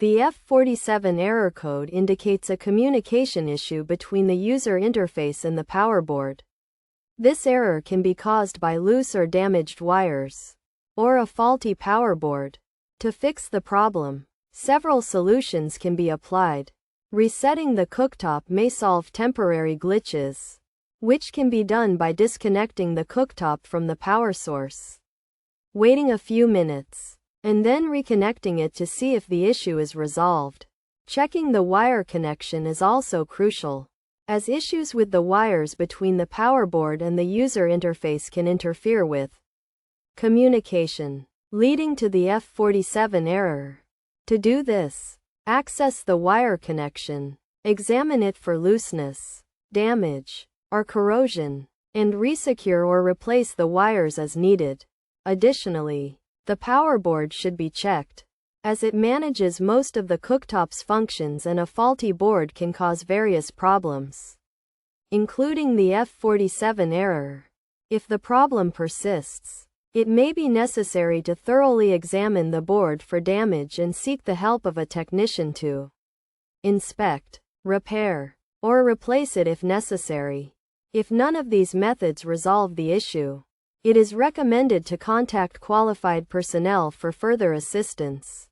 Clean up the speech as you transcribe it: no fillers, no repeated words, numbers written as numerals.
The F47 error code indicates a communication issue between the user interface and the power board. This error can be caused by loose or damaged wires, or a faulty power board. To fix the problem, several solutions can be applied. Resetting the cooktop may solve temporary glitches, which can be done by disconnecting the cooktop from the power source, waiting a few minutes, and then reconnecting it to see if the issue is resolved. Checking the wire connection is also crucial, as issues with the wires between the power board and the user interface can interfere with communication, leading to the F47 error. To do this, access the wire connection, examine it for looseness, damage, or corrosion, and resecure or replace the wires as needed. Additionally, the power board should be checked, as it manages most of the cooktop's functions, and a faulty board can cause various problems, including the F47 error. If the problem persists, it may be necessary to thoroughly examine the board for damage and seek the help of a technician to inspect, repair, or replace it if necessary. If none of these methods resolve the issue, it is recommended to contact qualified personnel for further assistance.